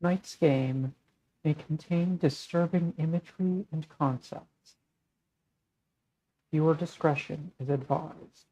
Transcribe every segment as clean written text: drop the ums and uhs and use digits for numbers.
Tonight's game may contain disturbing imagery and concepts. Viewer discretion is advised.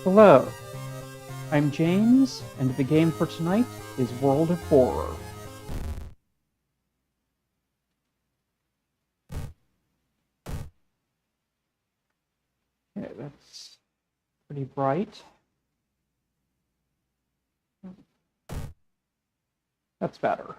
Hello, I'm James, and the game for tonight is World of Horror. Okay, that's pretty bright. That's better.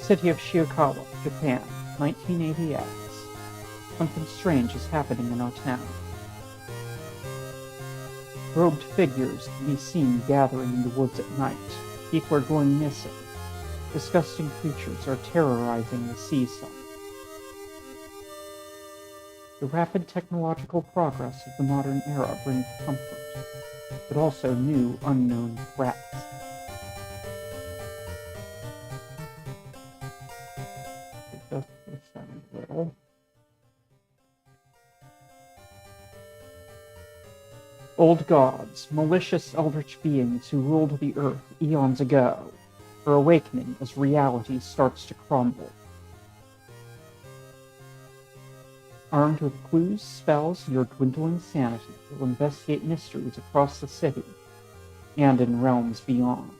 City of Shiokawa, Japan, 1980X. Something strange is happening in our town. Robed figures can be seen gathering in the woods at night. People are going missing. Disgusting creatures are terrorizing the seaside. The rapid technological progress of the modern era brings comfort, but also new, unknown threats. Adjust the sound a little. Old gods, malicious eldritch beings who ruled the earth eons ago, are awakening as reality starts to crumble. Armed with clues, spells, and your dwindling sanity, you'll investigate mysteries across the city and in realms beyond.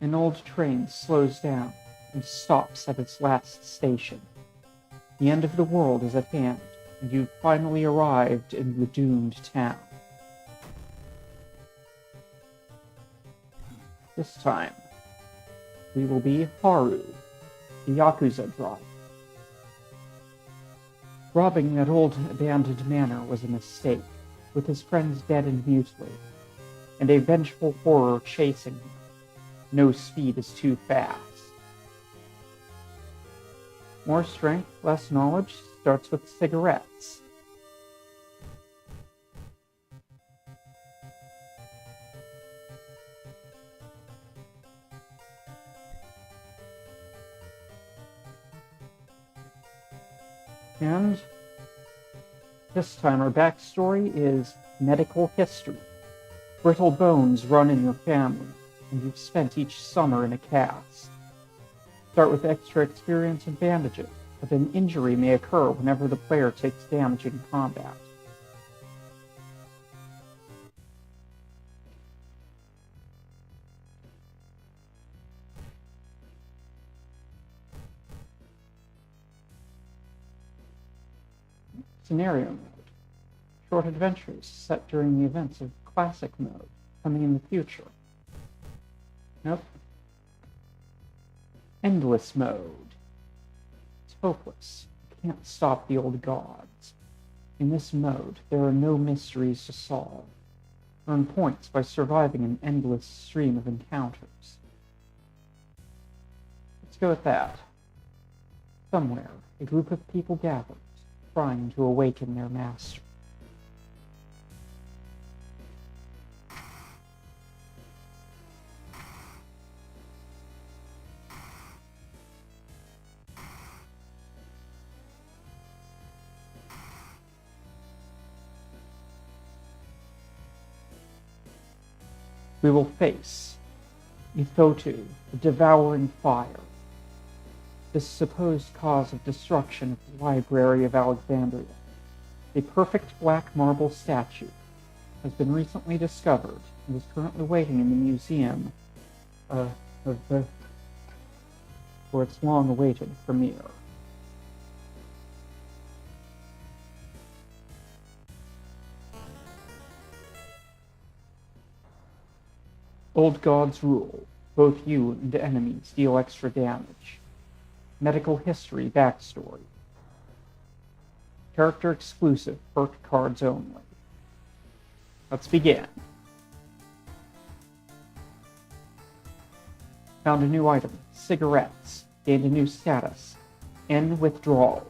An old train slows down and stops at its last station. The end of the world is at hand, and you've finally arrived in the doomed town. This time, we will be Haru, the Yakuza driver. Robbing that old abandoned manor was a mistake, with his friends dead and mutilated, and a vengeful horror chasing him. No speed is too fast. More strength, less knowledge starts with cigarettes. And this time our backstory is medical history. Brittle bones run in your family, and you've spent each summer in a cast. Start with extra experience and bandages, but an injury may occur whenever the player takes damage in combat. Scenario mode. Short adventures set during the events of classic mode, coming in the future. Nope. Endless mode. It's hopeless. You can't stop the old gods. In this mode, there are no mysteries to solve. Earn points by surviving an endless stream of encounters. Let's go with that. Somewhere, a group of people gathers, trying to awaken their master. We will face Ithotu, the devouring fire, the supposed cause of destruction of the Library of Alexandria. A perfect black marble statue has been recently discovered and is currently waiting in the museum for its long-awaited premiere. Old gods rule. Both you and enemies deal extra damage. Medical history backstory. Character exclusive, perk cards only. Let's begin. Found a new item, cigarettes. Gained a new status, N withdrawal.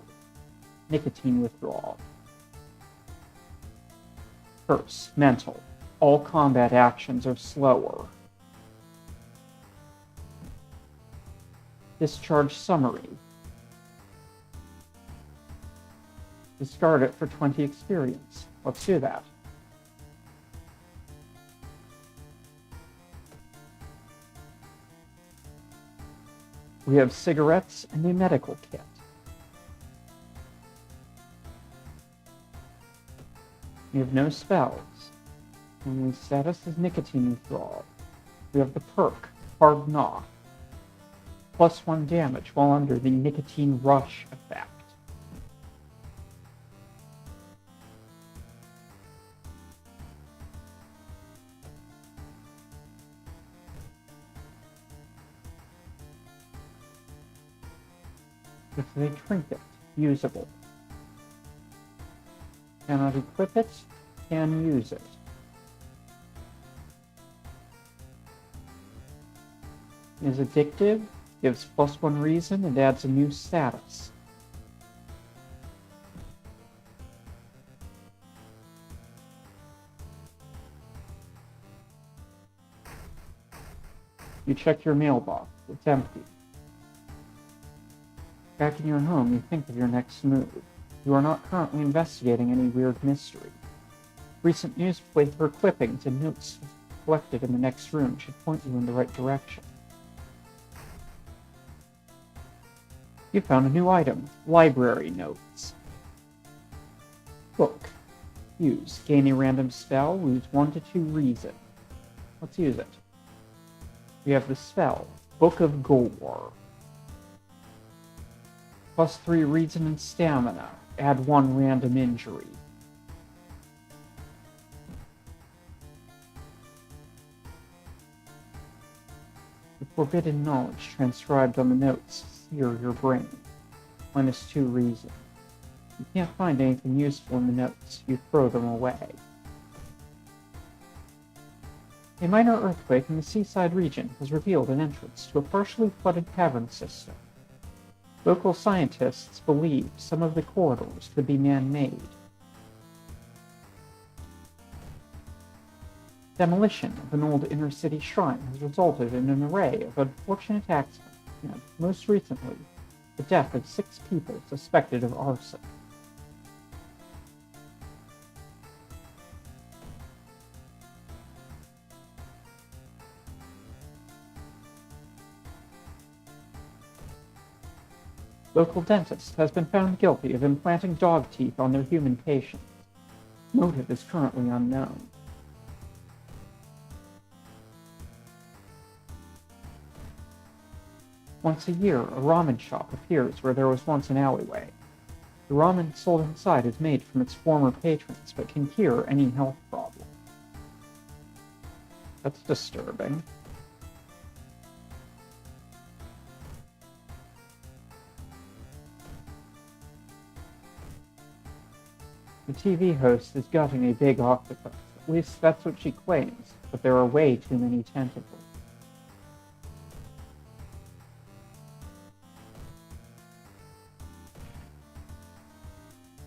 Nicotine withdrawal. Curse, mental. All combat actions are slower. Discharge summary. Discard it for 20 experience. Let's do that. We have cigarettes and a medical kit. We have no spells. Only status is nicotine withdrawal. We have the perk, Hard Knock. +1 damage while under the nicotine rush effect. This is a trinket, usable. Cannot equip it, can use it. Is addictive, gives +1 reason, and adds a new status. You check your mailbox, it's empty. Back in your home, you think of your next move. You are not currently investigating any weird mystery. Recent newspaper clippings and notes collected in the next room should point you in the right direction. You found a new item, library notes. Book. Use. Gain a random spell, lose 1 to 2 reason. Let's use it. We have the spell, Book of Gore. +3 reason and stamina. Add 1 random injury. The forbidden knowledge transcribed on the notes sear your brain. -2 reason. You can't find anything useful in the notes. You throw them away. A minor earthquake in the seaside region has revealed an entrance to a partially flooded cavern system. Local scientists believe some of the corridors could be man-made. Demolition of an old inner-city shrine has resulted in an array of unfortunate accidents, and, most recently, the death of 6 people suspected of arson. Local dentist has been found guilty of implanting dog teeth on their human patients. Motive is currently unknown. Once a year, a ramen shop appears where there was once an alleyway. The ramen sold inside is made from its former patrons, but can cure any health problem. That's disturbing. The TV host is gutting a big octopus. At least that's what she claims, but there are way too many tentacles.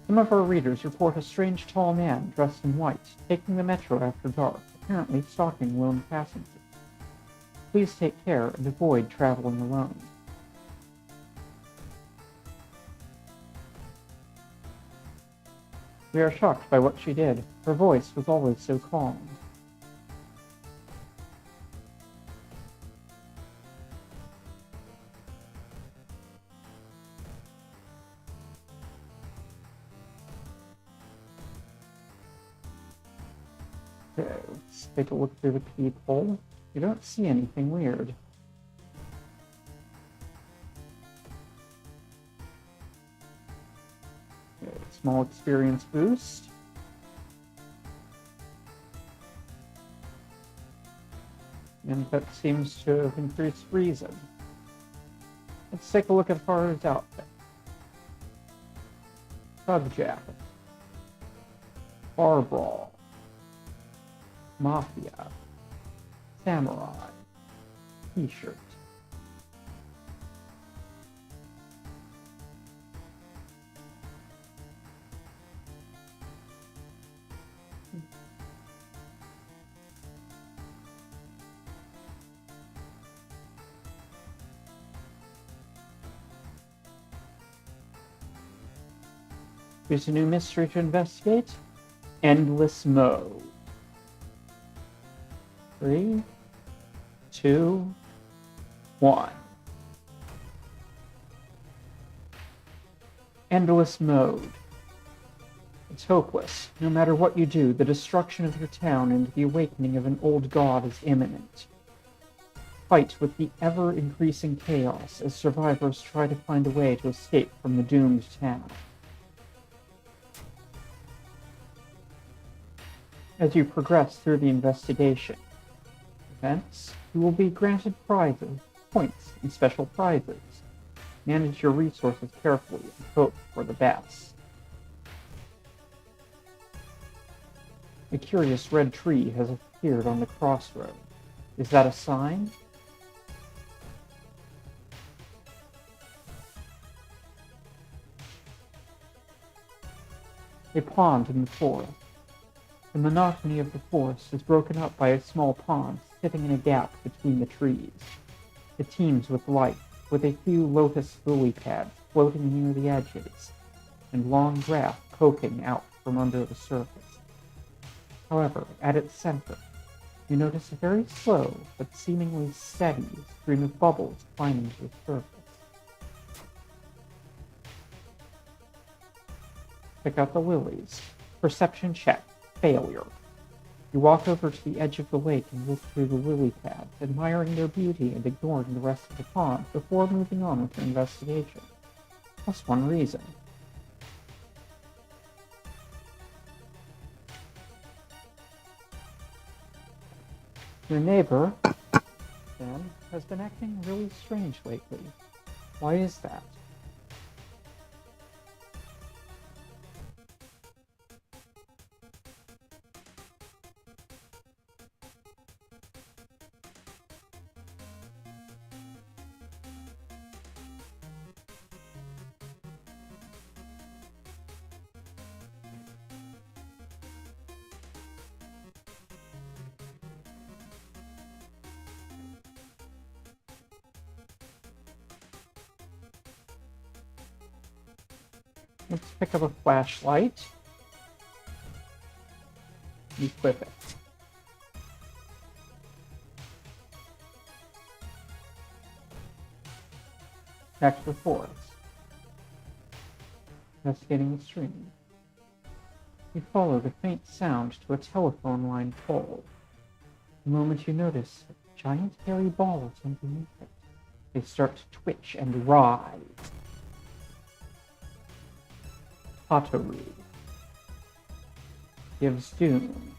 Some of our readers report a strange tall man dressed in white, taking the metro after dark, apparently stalking lone passengers. Please take care and avoid traveling alone. We are shocked by what she did. Her voice was always so calm. Okay, let's take a look through the peephole. You don't see anything weird. Okay, small experience boost. And that seems to have increased reason. Let's take a look at Haru's outfit. Thug jacket. Bar brawl. Mafia. Samurai. T-shirt. Here's a new mystery to investigate. Endless mode. 3, 2, 1. Endless mode. It's hopeless. No matter what you do, the destruction of your town and the awakening of an old god is imminent. Fight with the ever-increasing chaos as survivors try to find a way to escape from the doomed town. As you progress through the investigation events, you will be granted prizes, points, and special prizes. Manage your resources carefully and hope for the best. A curious red tree has appeared on the crossroad. Is that a sign? A pond in the forest. The monotony of the forest is broken up by a small pond sitting in a gap between the trees. It teems with life, with a few lotus lily pads floating near the edges, and long grass poking out from under the surface. However, at its center, you notice a very slow but seemingly steady stream of bubbles climbing to the surface. Pick out the lilies. Perception check. Failure. You walk over to the edge of the lake and look through the lily pads, admiring their beauty and ignoring the rest of the pond before moving on with your investigation. Plus one reason. Your neighbor, Sam, has been acting really strange lately. Why is that? Let's pick up a flashlight. Equip it. Back to the forest. Investigating the stream. You follow the faint sound to a telephone line pole. The moment you notice giant hairy balls underneath it, they start to twitch and writhe. Haru gives doom.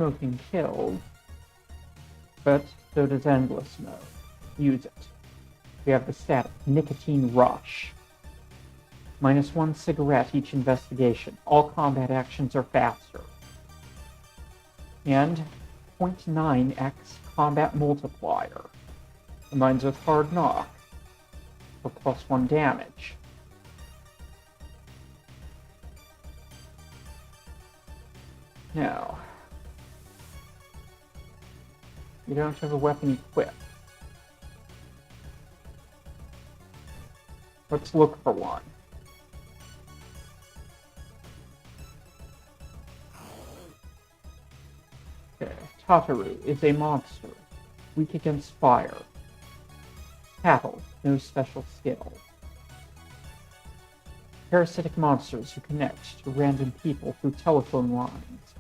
smoking kills, but so does endless mode. Use it. We have the stat nicotine rush. -1 cigarette each investigation. All combat actions are faster. And 0.9x combat multiplier. Combines with hard knock for +1 damage. Now, you don't have a weapon equipped. Let's look for one. Okay. Tataru is a monster, weak against fire. Cattle, no special skill. Parasitic monsters who connect to random people through telephone lines,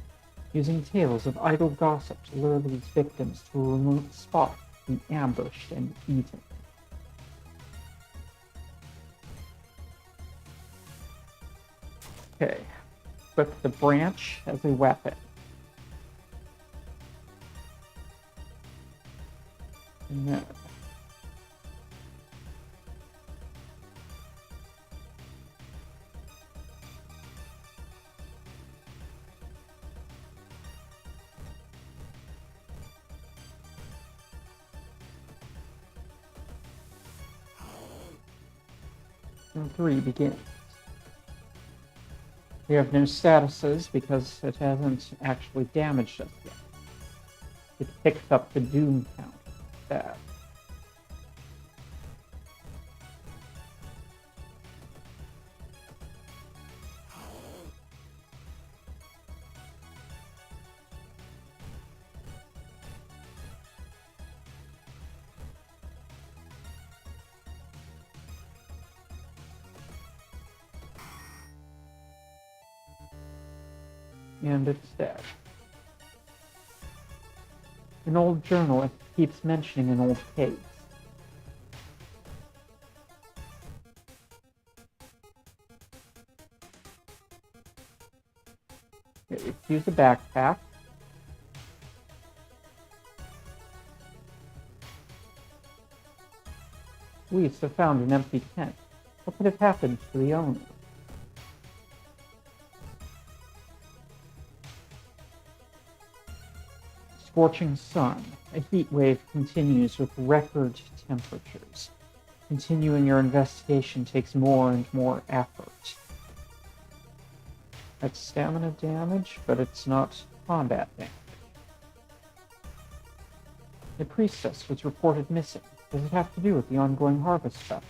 using tales of idle gossip to lure these victims to a remote spot to be ambushed and eaten. Okay, equip the branch as a weapon. And then and 3 begins. We have no statuses because it hasn't actually damaged us yet. It picks up the doom count instead. And it's dead. An old journalist keeps mentioning an old case. Use a backpack. Police have found an empty tent. What could have happened to the owner? Scorching sun. A heat wave continues with record temperatures. Continuing your investigation takes more and more effort. That's stamina damage, but it's not combat damage. The priestess was reported missing. Does it have to do with the ongoing harvest stuff?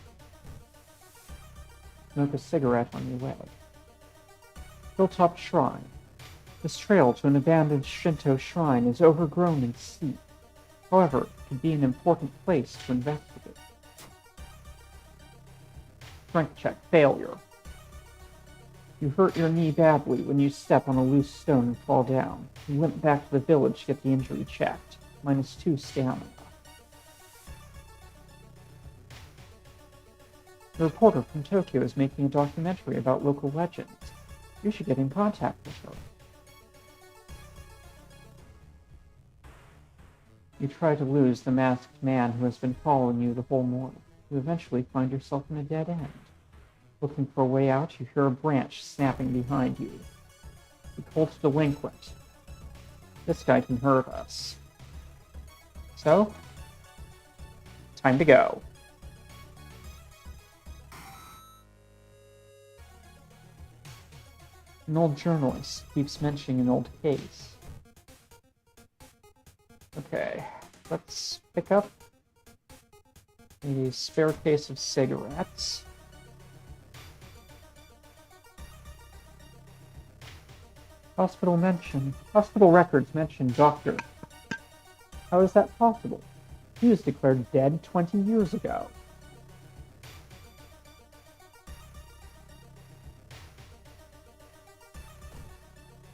Smoke a cigarette on your way. Hilltop Shrine. This trail to an abandoned Shinto shrine is overgrown and steep. However, it could be an important place to investigate. Strength check, failure. You hurt your knee badly when you step on a loose stone and fall down. You limp back to the village to get the injury checked. -2 stamina. The reporter from Tokyo is making a documentary about local legends. You should get in contact with her. You try to lose the masked man who has been following you the whole morning. You eventually find yourself in a dead end. Looking for a way out, you hear a branch snapping behind you. You call to delinquent. This guy can hurt us. So, time to go. An old journalist keeps mentioning an old case. Okay, let's pick up a spare case of cigarettes. Hospital records mention doctor. How is that possible? He was declared dead 20 years ago.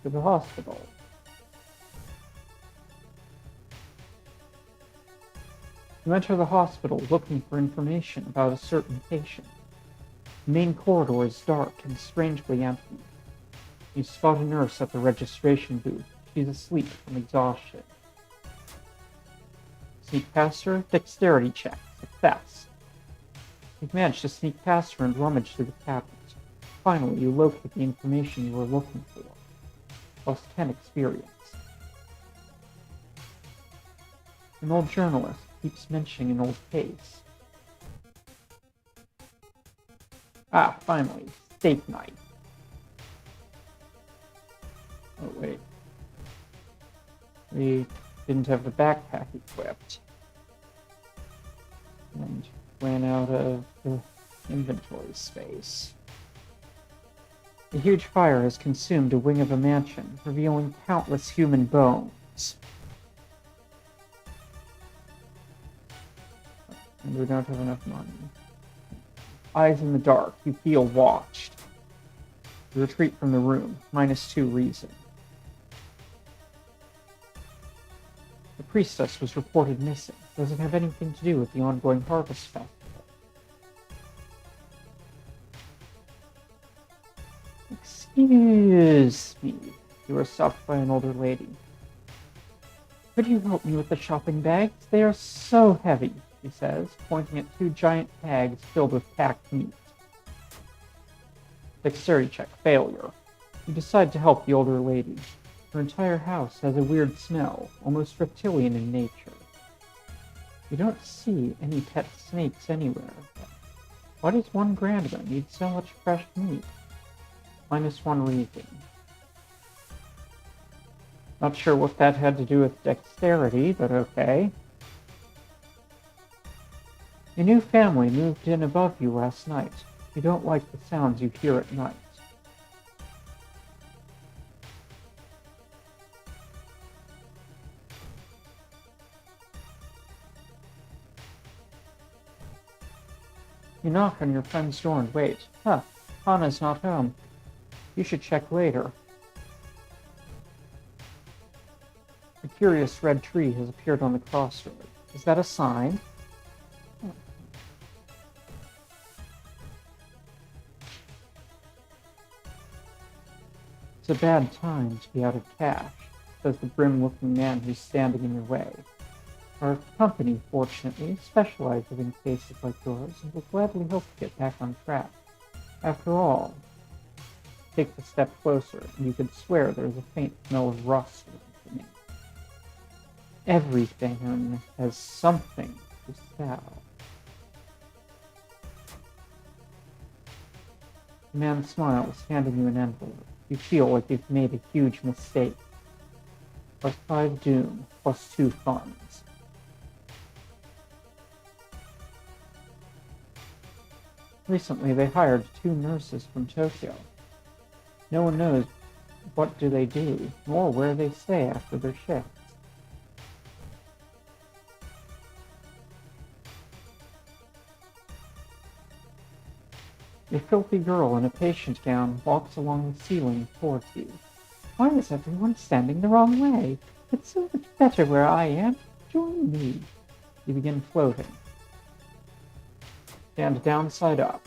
To the hospital. You enter the hospital looking for information about a certain patient. The main corridor is dark and strangely empty. You spot a nurse at the registration booth. she's asleep from exhaustion. Sneak past her, dexterity check, success. You've managed to sneak past her and rummage through the cabinet. Finally, you locate the information you were looking for. Plus 10 experience. An old journalist keeps mentioning an old case. Ah, finally, steak knife. Oh, wait. We didn't have the backpack equipped. And ran out of the inventory space. A huge fire has consumed a wing of a mansion, revealing countless human bones. And we don't have enough money. Eyes in the dark, you feel watched. You retreat from the room, -2 reason. The priestess was reported missing. Does it have anything to do with the ongoing harvest festival? Excuse me. You are stopped by an older lady. Could you help me with the shopping bags? They are so heavy, she says, pointing at 2 giant bags filled with packed meat. Dexterity check, failure. You decide to help the older lady. Her entire house has a weird smell, almost reptilian in nature. You don't see any pet snakes anywhere. Why does one grandma need so much fresh meat? -1 reason. Not sure what that had to do with dexterity, but okay. A new family moved in above you last night. You don't like the sounds you hear at night. You knock on your friend's door and wait. Huh, Hana's not home. You should check later. A curious red tree has appeared on the crossroad. Is that a sign? It's a bad time to be out of cash, says the grim-looking man who's standing in your way. Our company, fortunately, specializes in cases like yours and will gladly help you get back on track. After all, take a step closer, and you could swear there's a faint smell of rust within me. Everything has something to sell. The man smiles, handing you an envelope. You feel like you've made a huge mistake. +5 doom, +2 funds. Recently, they hired 2 nurses from Tokyo. No one knows what do they do, nor where they stay after their shifts. A filthy girl in a patient gown walks along the ceiling towards you. Why is everyone standing the wrong way? It's so much better where I am. Join me. You begin floating. Stand downside up.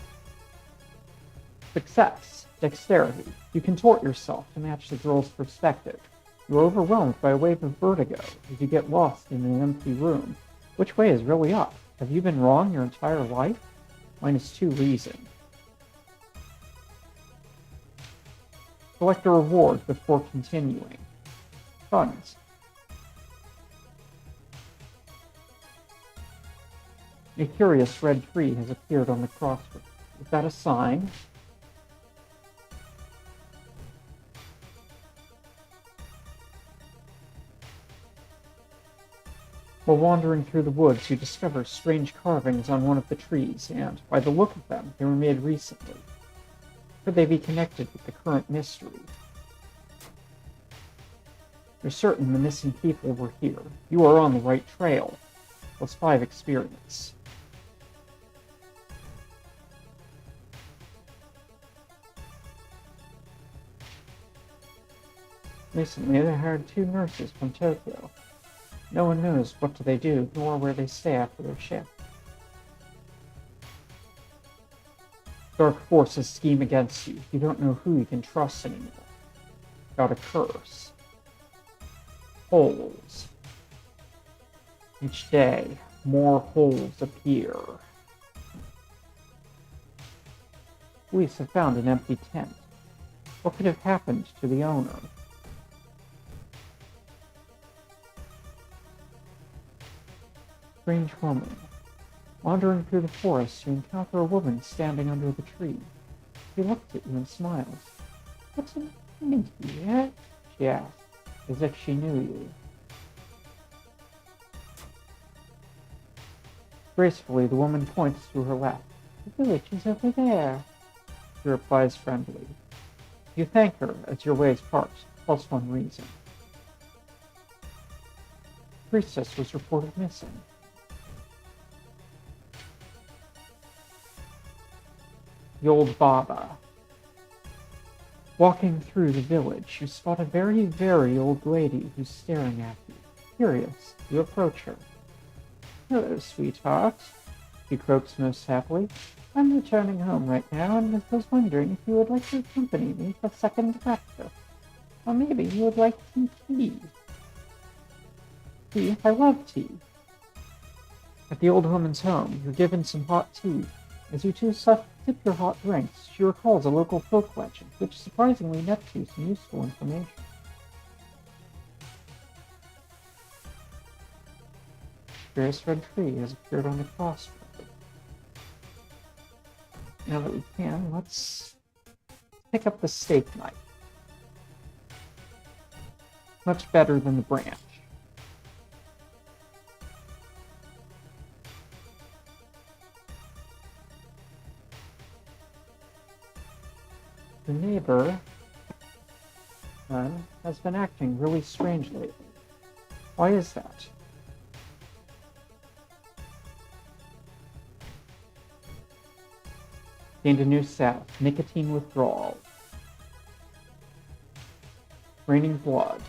Success. Dexterity. You contort yourself to match the girl's perspective. You are overwhelmed by a wave of vertigo as you get lost in an empty room. Which way is really up? Have you been wrong your entire life? -2 reason. Select a reward before continuing. Funds. A curious red tree has appeared on the crossroads. Is that a sign? While wandering through the woods, you discover strange carvings on one of the trees, and, by the look of them, they were made recently. Could they be connected with the current mystery? You're certain the missing people were here. You are on the right trail. +5 experience. Recently, they hired 2 nurses from Tokyo. No one knows what do they do, nor where they stay after their shift. Dark forces scheme against you. You don't know who you can trust anymore. Got a curse. Holes. Each day, more holes appear. Police have found an empty tent. What could have happened to the owner? Strange woman. Wandering through the forest, you encounter a woman standing under the tree. She looks at you and smiles. "What's in mind yet?" she asks, as if she knew you. Gracefully, the woman points to her left. "The village is over there," she replies friendly. You thank her as your ways part, plus one reason. The priestess was reported missing. The old Baba. Walking through the village, you spot a very, very old lady who's staring at you. Curious, you approach her. "Hello, sweetheart," she croaks most happily. "I'm returning home right now and was wondering if you would like to accompany me for second breakfast. Or maybe you would like some tea." "Tea? I love tea." At the old woman's home, you're given some hot tea. As you two sip your hot drinks, she recalls a local folk legend, which surprisingly nets you some useful information. Various red tree has appeared on the crossroad. Now that we can, let's pick up the steak knife. Much better than the branch. The neighbor, then, has been acting really strange lately. Why is that? Gained a new salve, nicotine withdrawal. Raining blood.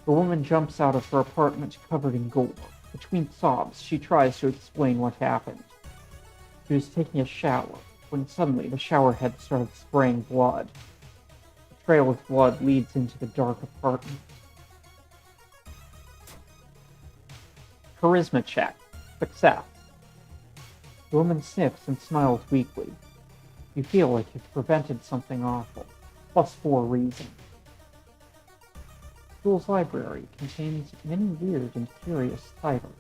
The woman jumps out of her apartment covered in gore. Between sobs, she tries to explain what happened. She was taking a shower, when suddenly the shower head started spraying blood. The trail of blood leads into the dark apartment. Charisma check. Success. The woman sniffs and smiles weakly. You feel like you've prevented something awful. Plus 4 reason. School's library contains many weird and curious titles.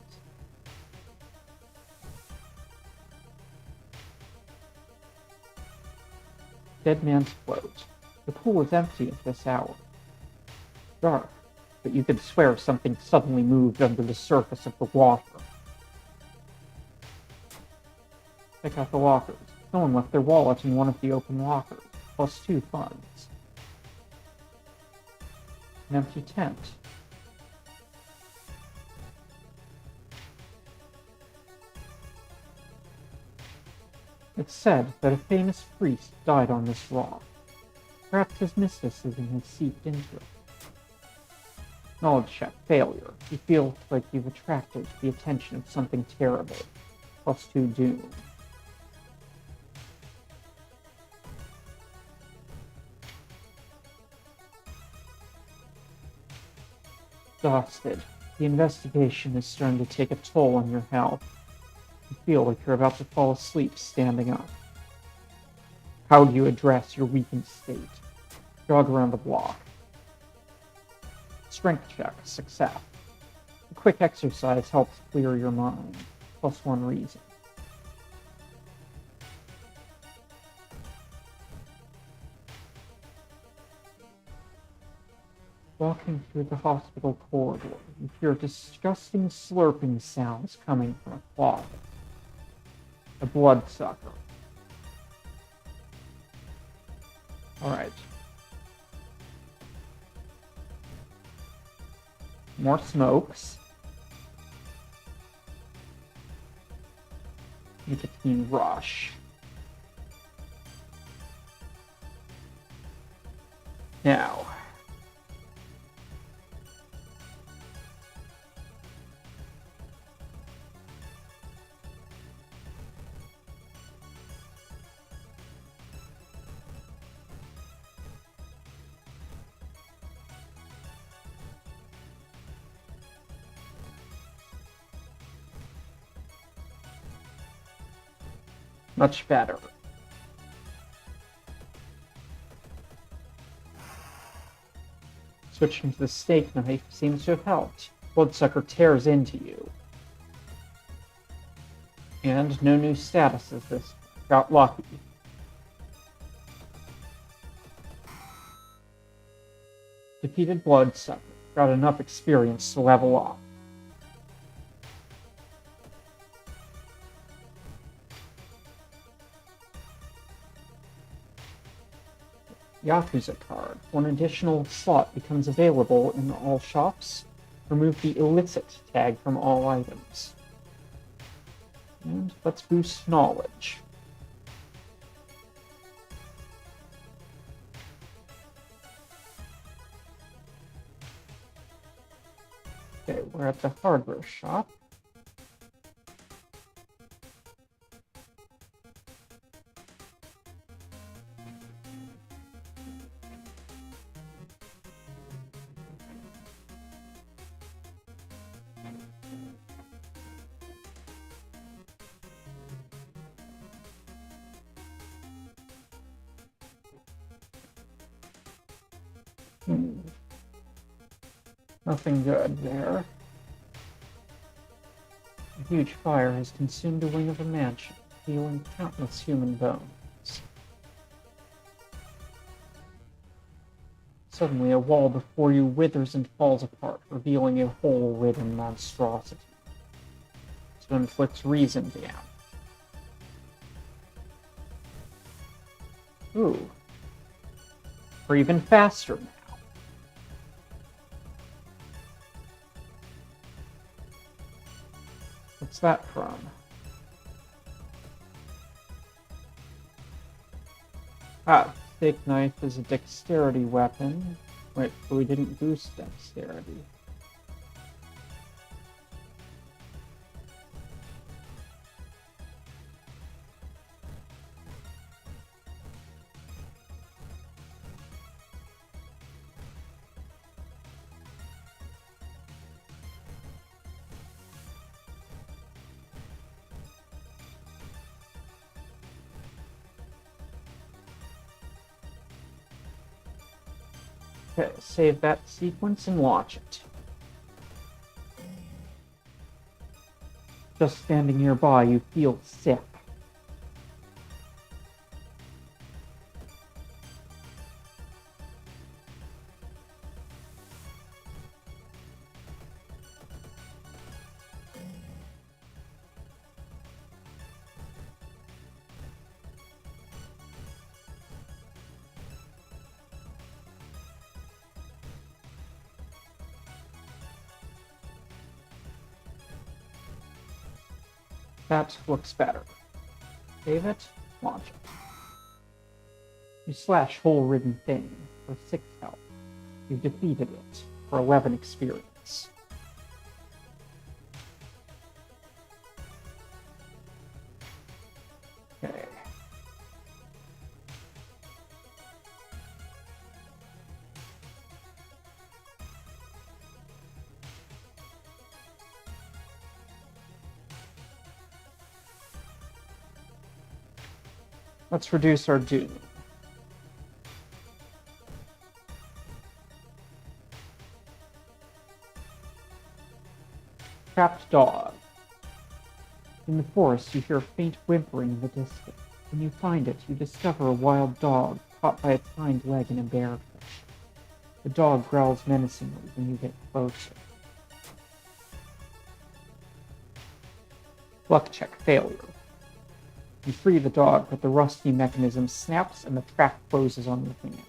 Dead man's float. The pool is empty at this hour. Dark, but you could swear something suddenly moved under the surface of the water. Check out the lockers. Someone left their wallet in one of the open lockers. Plus 2 funds. An empty tent. It's said that a famous priest died on this rock. Perhaps his mysticism has seeped into it. Knowledge check. Failure. You feel like you've attracted the attention of something terrible. Plus 2 doom. Exhausted. The investigation is starting to take a toll on your health. You feel like you're about to fall asleep standing up. How do you address your weakened state? Jog around the block. Strength check. Success. A quick exercise helps clear your mind. Plus 1 reason. Walking through the hospital corridor, you hear disgusting slurping sounds coming from a closet. A bloodsucker. Alright. More smokes. Nicotine rush. Now. Much better. Switching to the steak knife seems to have helped. Bloodsucker tears into you. And no new statuses this got lucky. Defeated Bloodsucker. Got enough experience to level up. Yakuza card. One additional slot becomes available in all shops. Remove the illicit tag from all items. And let's boost knowledge. Okay, we're at the hardware shop. Nothing good there. A huge fire has consumed a wing of a mansion, stealing countless human bones. Suddenly, a wall before you withers and falls apart, revealing a hole-ridden monstrosity. To inflict reason damage. Ooh. We're even faster now. What's that from? Ah, steak knife is a dexterity weapon. Wait, but we didn't boost dexterity. Okay, save that sequence and watch it. Just standing nearby, you feel sick. That looks better. Save it, launch it. You slash hole-ridden thing for 6 health. You've defeated it for 11 experience. Okay. Let's reduce our doom. Trapped dog. In the forest, you hear a faint whimpering in the distance. When you find it, you discover a wild dog caught by its hind leg in a bear fish. The dog growls menacingly when you get closer. Luck check failure. You free the dog, but the rusty mechanism snaps and the trap closes on your hand.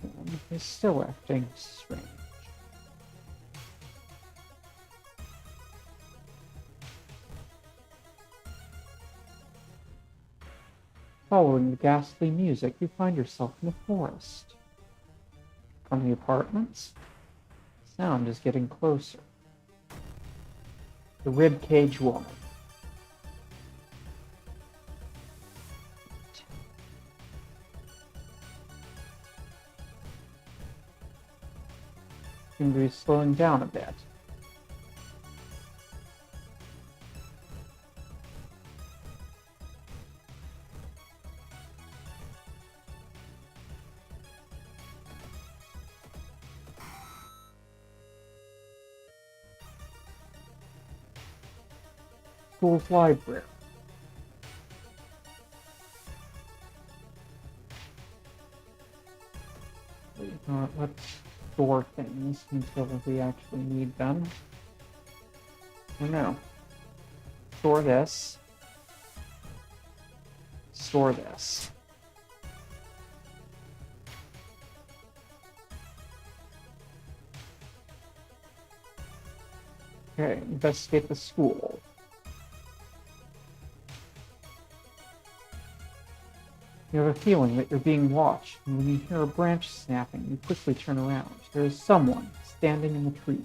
And he's still acting strange. Following the ghastly music, you find yourself in the forest. From the apartments, the sound is getting closer. The ribcage woman. seem to be slowing down a bit. School's library. Let's store things until we actually need them. Oh no. Store this. Store this. Okay, investigate the school. You have a feeling that you're being watched, and when you hear a branch snapping, you quickly turn around. There is someone standing in the trees,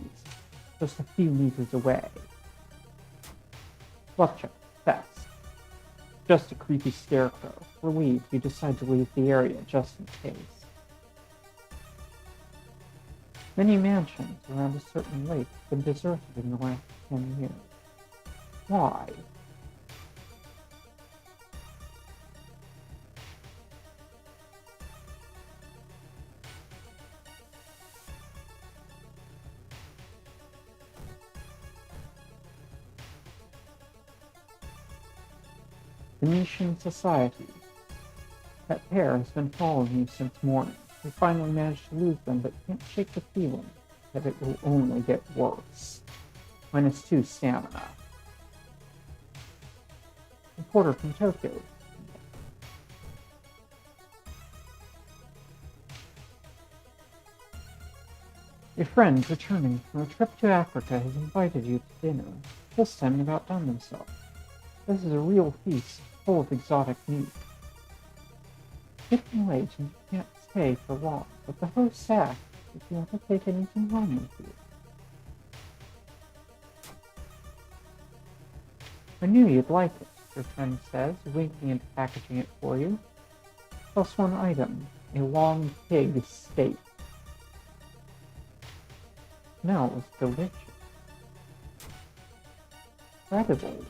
just a few meters away. Luck check, fast. Just a creepy scarecrow. Relieved, you decide to leave the area just in case. Many mansions around a certain lake have been deserted in the last 10 years. Why? Venetian society. That pair has been following you since morning. You finally managed to lose them, but can't shake the feeling that it will only get worse. -2 stamina. Reporter from Tokyo. Your friend returning from a trip to Africa has invited you to dinner. This time they've outdone themselves. This is a real feast, full of exotic meat. It's getting late and you can't stay for long, but the host asks if you want to take anything home with you. I knew you'd like it, your friend says, winking and packaging it for you. +1 item, a long pig steak. Smells delicious. Incredible.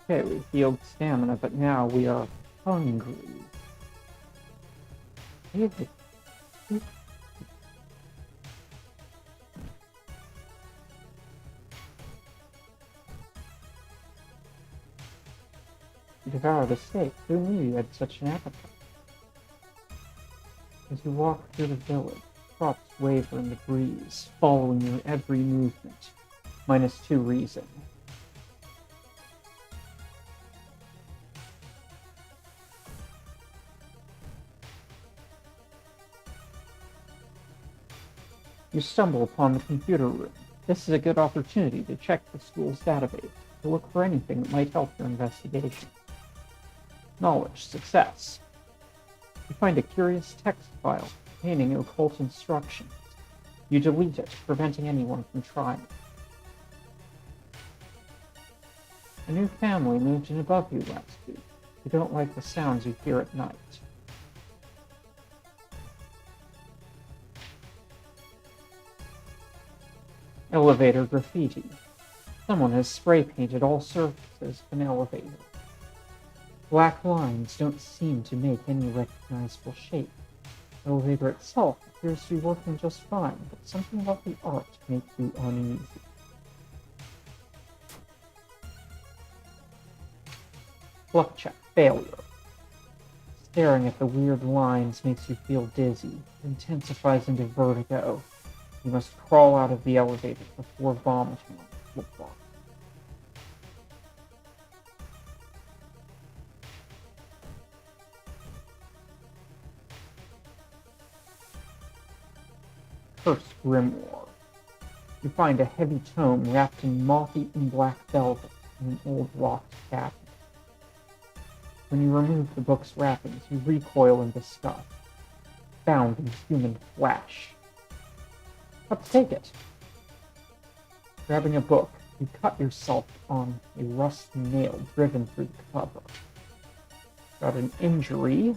Okay, we healed stamina, but now we are hungry. Devour the steak. Who knew you had such an appetite? As you walk through the village, crops waver in the breeze, following your every movement. -2 reason. You stumble upon the computer room. This is a good opportunity to check the school's database, to look for anything that might help your investigation. Knowledge, success. You find a curious text file containing occult instructions. You delete it, preventing anyone from trying. A new family moved in above you last week. You don't like the sounds you hear at night. Elevator graffiti. Someone has spray painted all surfaces of an elevator. Black lines don't seem to make any recognizable shape. The elevator itself appears to be working just fine, but something about the art makes you uneasy. Luck check, failure. Staring at the weird lines makes you feel dizzy. It intensifies into vertigo. You must crawl out of the elevator before vomiting on the flip-flop. Cursed Grimoire. You find a heavy tome wrapped in moth-eaten black velvet in an old locked cabinet. When you remove the book's wrappings, you recoil in disgust. bound in human flesh. Let's take it. Grabbing a book, you cut yourself on a rusty nail driven through the cover. Got an injury.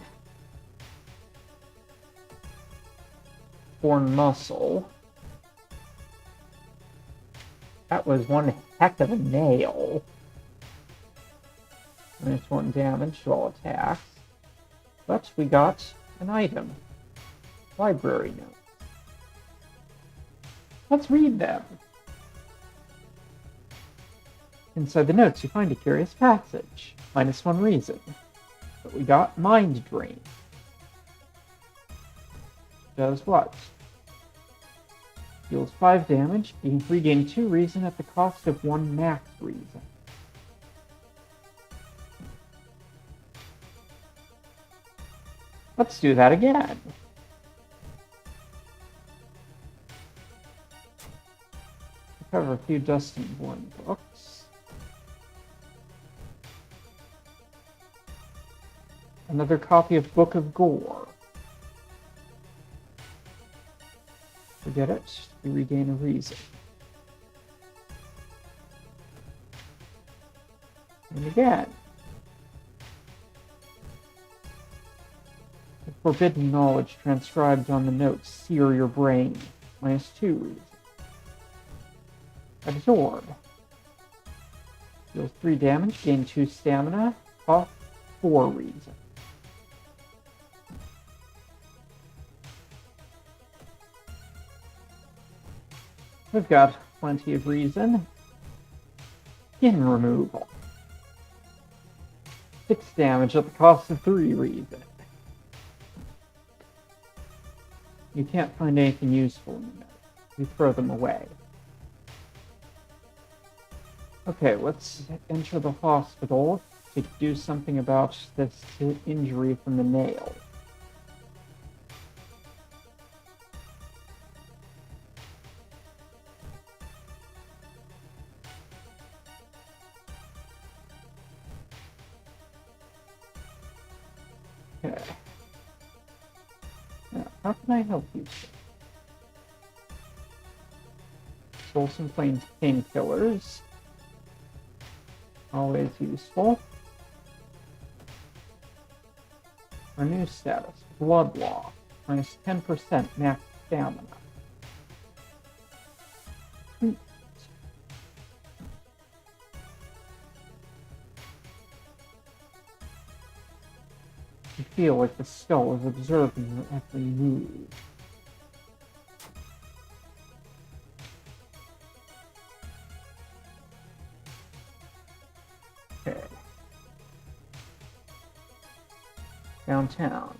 Torn muscle. That was one heck of a nail. -1 damage to all attacks. But we got an item. Library notes. Let's read them. Inside the notes, you find a curious passage. -1 reason. But we got Mind Drain. Does what? Deals 5 damage. You can regain 2 reason at the cost of 1 max reason. Let's do that again. Cover a few Dustin-born books. Another copy of Book of Gore. Forget it. We regain a reason. And again. The forbidden knowledge transcribed on the notes sear your brain. -2 reason. Absorb. Deals 3 damage, gain 2 stamina, cost 4 reason. We've got plenty of reason. Skin removal. 6 damage at the cost of 3 reason. You can't find anything useful in the note. You throw them away. Okay, let's enter the hospital to do something about this injury from the nail. Okay. Now, how can I help you, sir? Stole some painkillers. Always useful. Our new status, Blood Law, -10% max stamina. You feel like the skull is observing your every move. Okay. Downtown.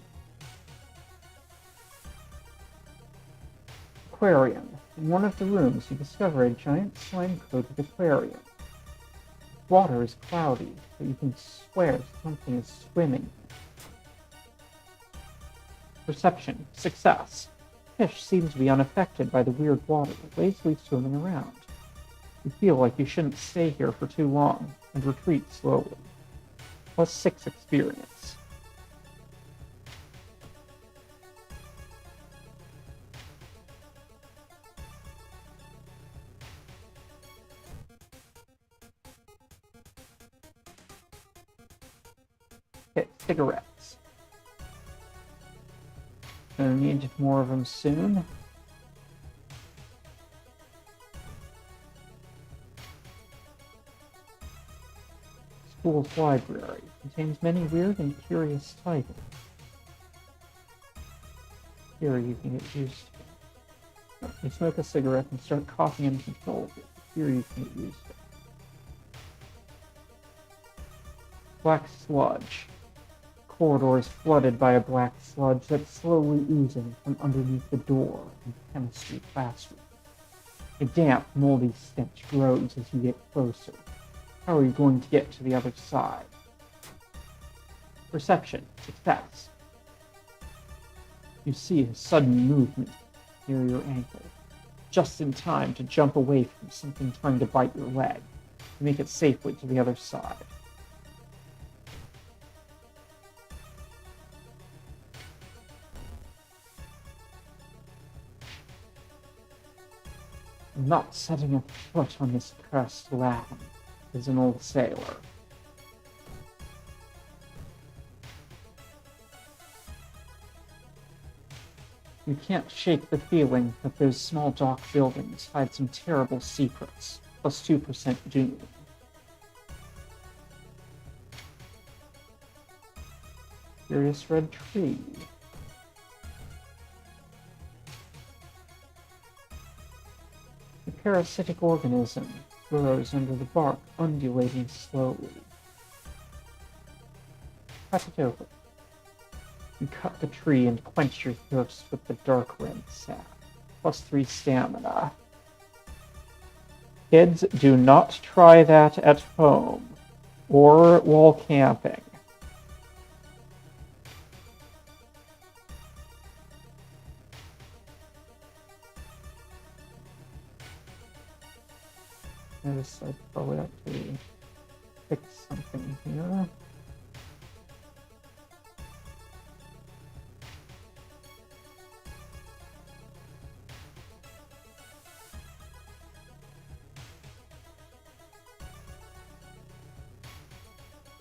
Aquarium. In one of the rooms, you discover a giant slime-coated aquarium. Water is cloudy, but you can swear something is swimming. Perception. Success. Fish seems to be unaffected by the weird water, lazily swimming around. You feel like you shouldn't stay here for too long, and retreat slowly. +6 experience. Okay, cigarettes. Gonna need more of them soon. School's library contains many weird and curious titles. Here you can get used to it. You smoke a cigarette and start coughing uncontrollably. Here you can get used to it. Black sludge. Corridor is flooded by a black sludge that's slowly oozing from underneath the door in the chemistry classroom. A damp, moldy stench grows as you get closer. How are you going to get to the other side? Perception. Success. You see a sudden movement near your ankle, just in time to jump away from something trying to bite your leg, to make it safely to the other side. I'm not setting a foot on this cursed land, is an old sailor. You can't shake the feeling that those small dock buildings hide some terrible secrets, plus 2% doom. Curious red tree. The parasitic organism burrows under the bark, undulating slowly. Cut it open. You cut the tree and quench your thirst with the dark red sap. Plus 3 stamina. Kids, do not try that at home or while camping. Notice I probably have to fix something here.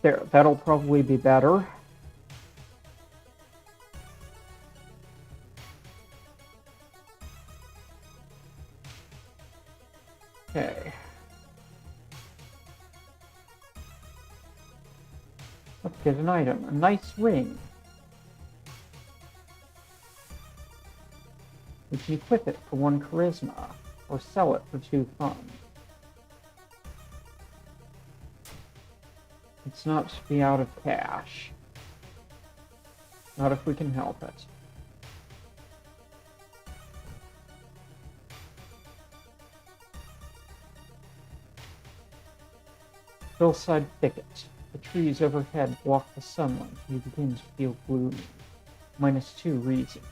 There, that'll probably be better. Okay. Let's get an item. A nice ring. We can equip it for 1 charisma, or sell it for 2 fun. Let's not be out of cash. Not if we can help it. Hillside thicket. The trees overhead block the sunlight. You begin to feel gloomy. -2 reason.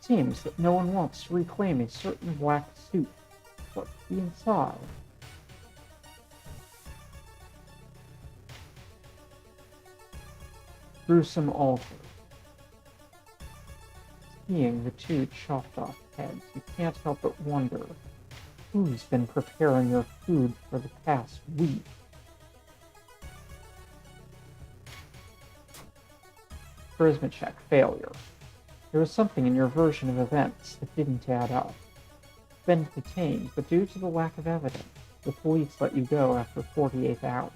Seems that no one wants to reclaim a certain black suit. What's the inside? Gruesome altar. Seeing the 2 chopped off heads, you can't help but wonder, who's been preparing your food for the past week? Charisma check, failure. There was something in your version of events that didn't add up. You've been detained, but due to the lack of evidence, the police let you go after 48 hours.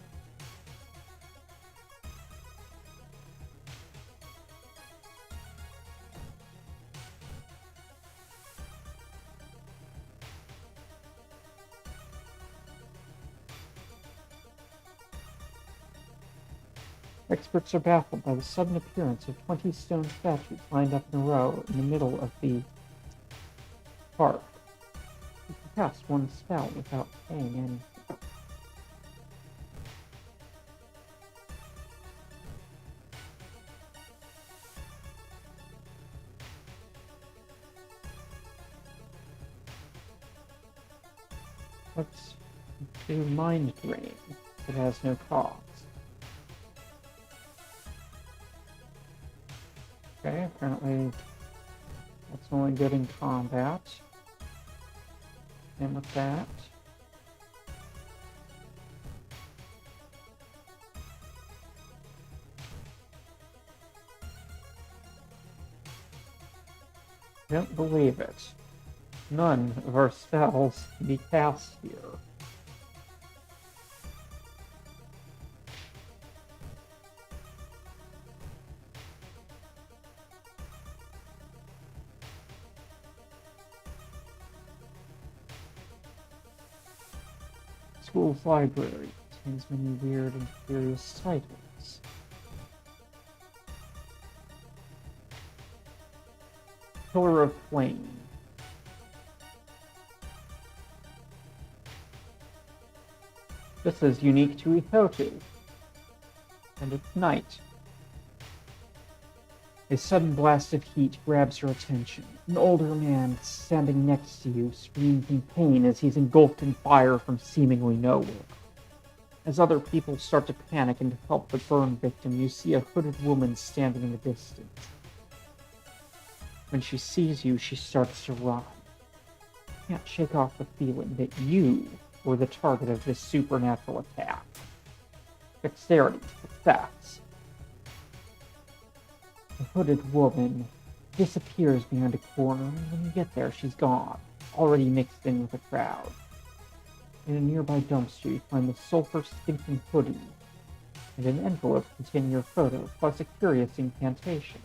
Experts are baffled by the sudden appearance of 20 stone statues lined up in a row in the middle of the park. You can cast 1 spell without paying anything. Let's do Mind Drain. It has no cost. Okay, apparently that's only good in combat. And with that. Don't believe it. None of our spells can be cast here. School's library contains many weird and curious titles. Pillar of Flame. This is unique to Itotu. And it's night. A sudden blast of heat grabs your attention. An older man standing next to you screams in pain as he's engulfed in fire from seemingly nowhere. As other people start to panic and to help the burn victim, you see a hooded woman standing in the distance. When she sees you, she starts to run. Can't shake off the feeling that you were the target of this supernatural attack. Dexterity, success. The hooded woman disappears behind a corner, and when you get there, she's gone, already mixed in with the crowd. In a nearby dumpster, you find the sulfur-stinking hoodie and an envelope containing your photo, plus a curious incantation.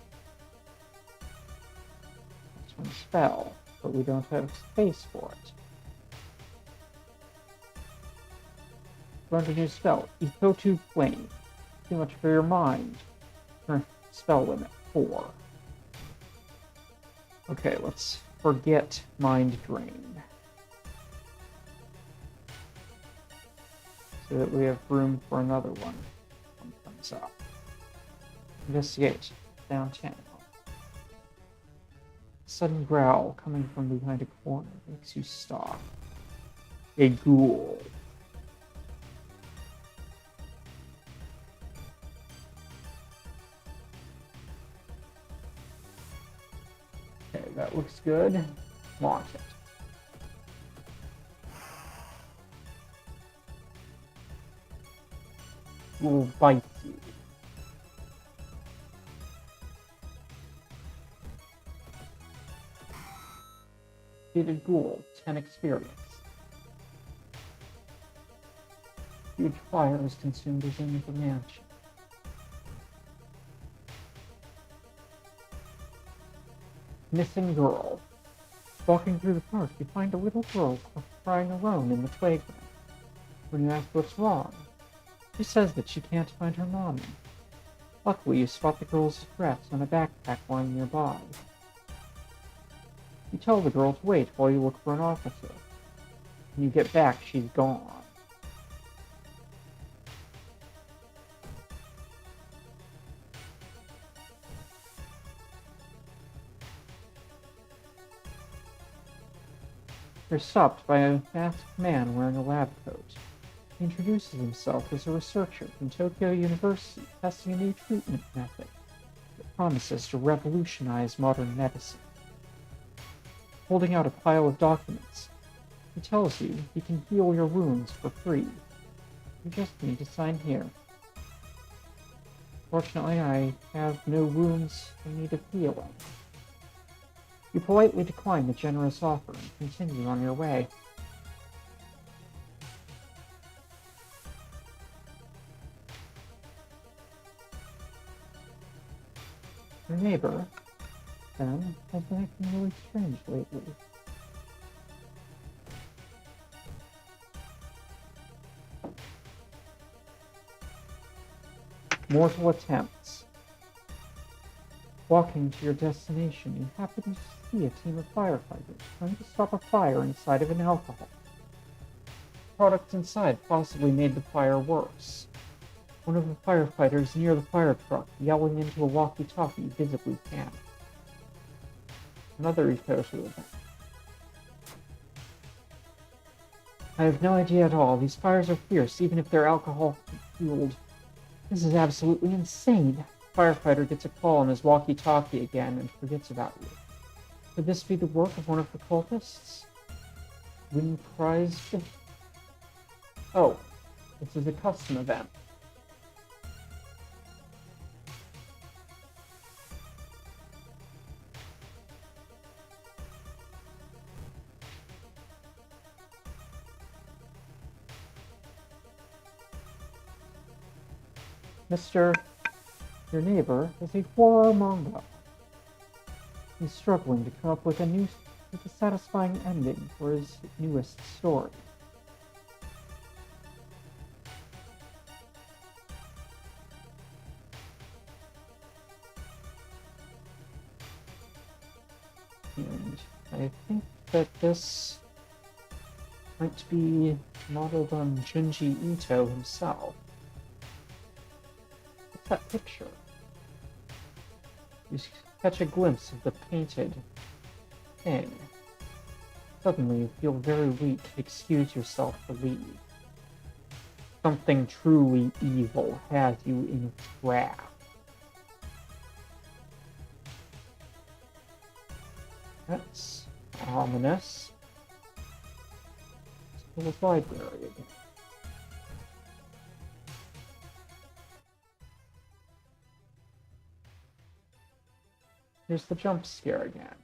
It's one spell, but we don't have space for it. Learned a new spell, Eco-Tube Flame. Too much for your mind. Current spell limit, 4. Okay, let's forget Mind Drain. So that we have room for another one. One comes up. Investigate. Down 10. Sudden growl coming from behind a corner makes you stop. A ghoul. Okay, that looks good. Launch it. Will bite you. Defeated ghoul, 10 experience. Huge fire is consumed within the mansion. Missing girl. Walking through the park, you find a little girl crying alone in the playground. When you ask what's wrong, she says that she can't find her mommy. Luckily, you spot the girl's dress on a backpack lying nearby. You tell the girl to wait while you look for an officer. When you get back, she's gone. You're stopped by a masked man wearing a lab coat. He introduces himself as a researcher from Tokyo University testing a new treatment method that promises to revolutionize modern medicine. Holding out a pile of documents, he tells you he can heal your wounds for free. You just need to sign here. Fortunately, I have no wounds in need of healing. You politely decline the generous offer and continue on your way. Your neighbor, Ben, has been acting really strange lately. Mortal attempts. Walking to your destination, you happen to see a team of firefighters trying to stop a fire inside of an alcohol. Products inside possibly made the fire worse. One of the firefighters near the fire truck yelling into a walkie-talkie visibly panicked. Another Eco-Tube event. I have no idea at all. These fires are fierce, even if they're alcohol-fueled. This is absolutely insane. Firefighter gets a call on his walkie-talkie again and forgets about you. Could this be the work of one of the cultists? Win prize? Oh, this is a custom event. Your neighbor is a horror manga. He's struggling to come up with a satisfying ending for his newest story. And I think that this might be modeled on Junji Ito himself. What's that picture? You catch a glimpse of the painted thing. Suddenly you feel very weak. Excuse yourself to leave. Something truly evil has you in its grasp. That's ominous. hospital's library again. Here's the jump scare again.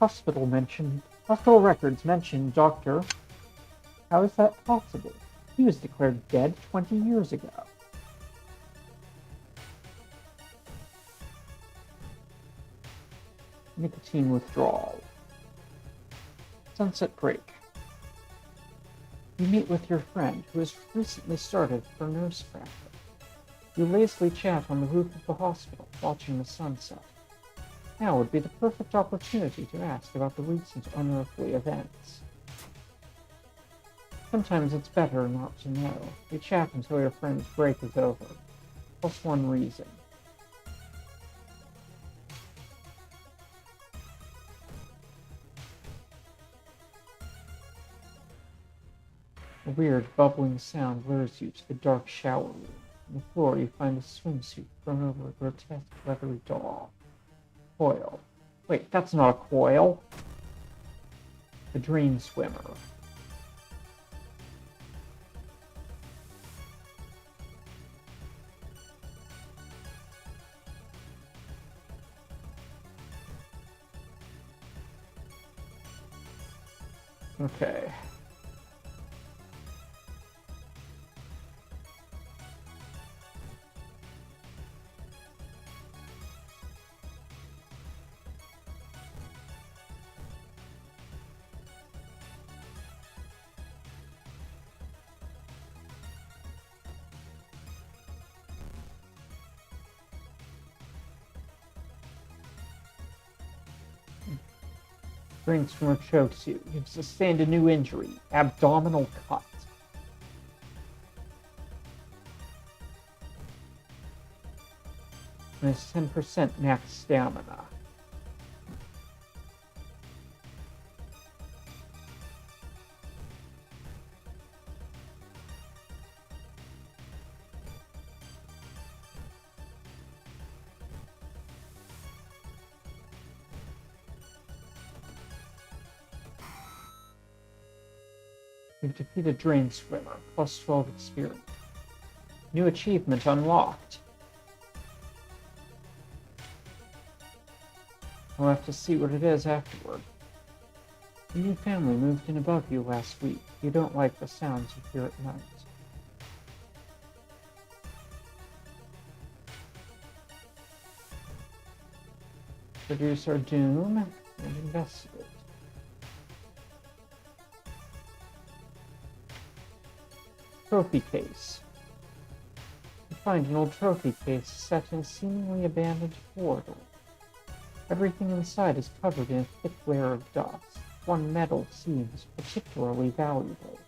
Hospital records mention Dr. How is that possible? He was declared dead 20 years ago. Nicotine withdrawal. Sunset break. You meet with your friend, who has recently started her nurse practice. You lazily chat on the roof of the hospital, watching the sunset. Now would be the perfect opportunity to ask about the recent unearthly events. Sometimes it's better not to know. You chat until your friend's break is over. Plus one reason. A weird, bubbling sound lures you to the dark shower room. On the floor, you find a swimsuit thrown over a grotesque, leathery doll. Coil. Wait, that's not a coil. The dream swimmer. Okay. Drinks from her chokes you. You've sustained a new injury. Abdominal cut. And it's 10% max stamina. You've defeated Drain Swimmer, plus 12 experience. New achievement unlocked. I'll have to see what it is afterward. A new family moved in above you last week. You don't like the sounds you hear at night. Produce our doom and investigate. Trophy case. You find an old trophy case set in a seemingly abandoned corridor. Everything inside is covered in a thick layer of dust. One medal seems particularly valuable.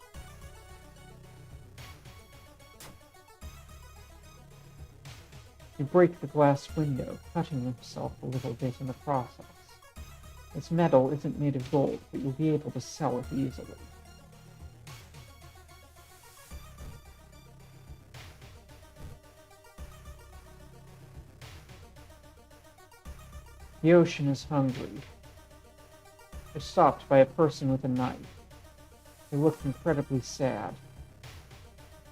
You break the glass window, cutting yourself a little bit in the process. This medal isn't made of gold, but you'll be able to sell it easily. The ocean is hungry. They're stopped by a person with a knife. They look incredibly sad.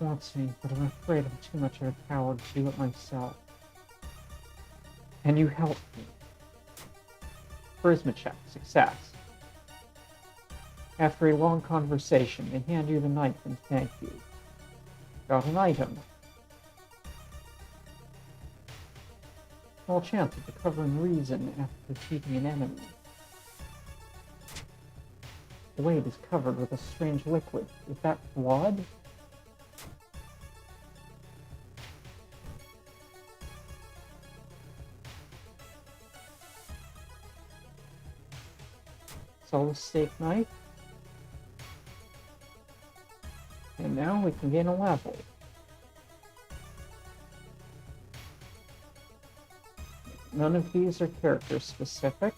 It wants me, but I'm afraid I'm too much of a coward to do it myself. Can you help me? Charisma check. Success. After a long conversation, they hand you the knife and thank you. Got an item. Small chance of recovering reason after defeating an enemy. The blade is covered with a strange liquid. Is that blood? Sell the steak knife. And now we can gain a level. None of these are character specific.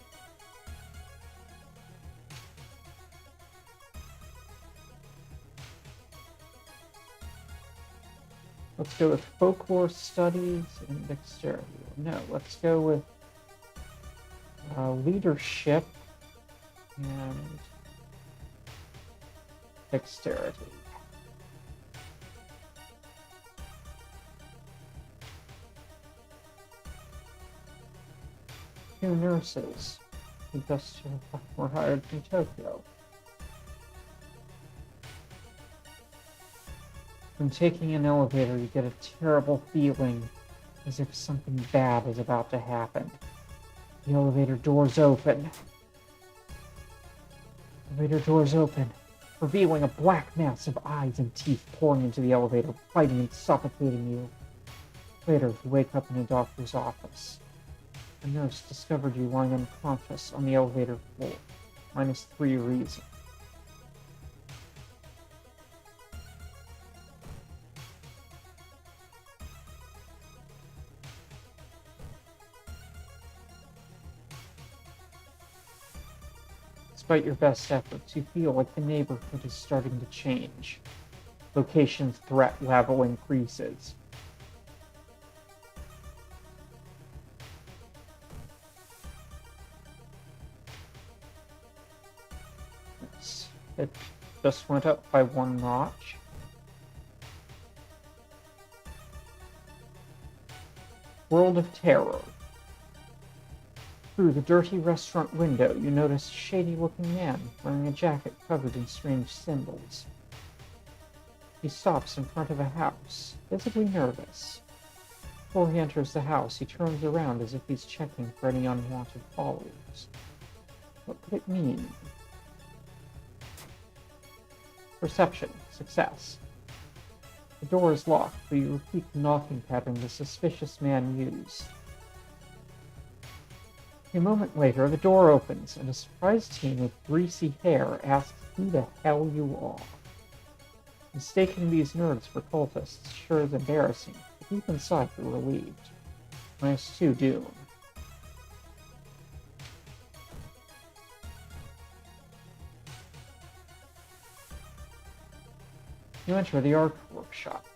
Let's go with folklore studies and dexterity. No, let's go with leadership and dexterity. Two nurses who just were hired from Tokyo. When taking an elevator, you get a terrible feeling as if something bad is about to happen. The elevator doors open. Elevator doors open, revealing a black mass of eyes and teeth pouring into the elevator, biting and suffocating you. Later, you wake up in a doctor's office. The nurse discovered you lying unconscious on the elevator floor, -3 reason. Despite your best efforts, you feel like the neighborhood is starting to change. Location's threat level increases. Yes, it just went up by 1 notch. World of Terror. Through the dirty restaurant window, you notice a shady-looking man wearing a jacket covered in strange symbols. He stops in front of a house, visibly nervous. Before he enters the house, he turns around as if he's checking for any unwanted followers. What could it mean? Perception. Success. The door is locked, but you repeat the knocking pattern the suspicious man used. A moment later, the door opens, and a surprised teen with greasy hair asks who the hell you are. Mistaking these nerds for cultists sure is embarrassing, but deep inside you're relieved. -2 Doom. You enter the art workshop.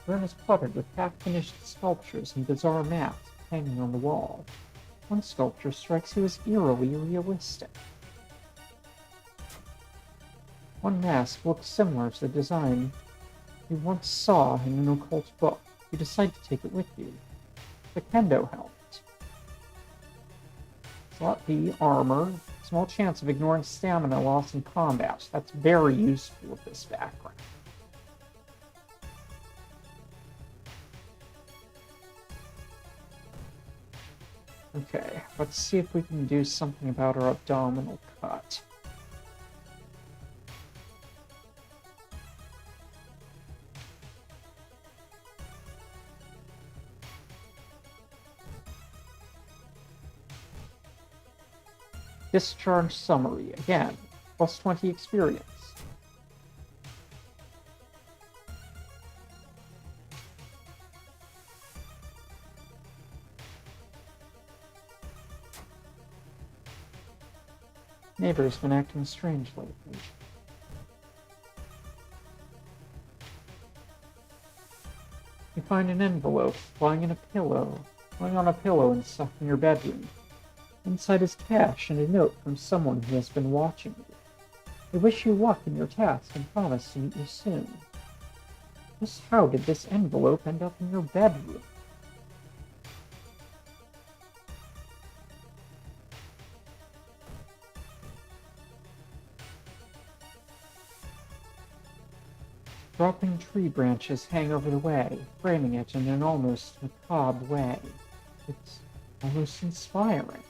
The room is cluttered with half-finished sculptures and bizarre masks hanging on the wall. One sculpture strikes you as eerily realistic. One mask looks similar to the design you once saw in an occult book. You decide to take it with you. The kendo helmet. Slot B, armor. Small chance of ignoring stamina loss in combat. That's very useful with this background. Okay, let's see if we can do something about our abdominal cut. Discharge summary, again, +20 experience. Neighbor's been acting strange lately. You find an envelope lying on a pillow in your bedroom. Inside is cash and a note from someone who has been watching you. They wish you luck in your task and promise to meet you soon. Just how did this envelope end up in your bedroom? Dropping tree branches hang over the way, framing it in an almost macabre way. It's almost inspiring.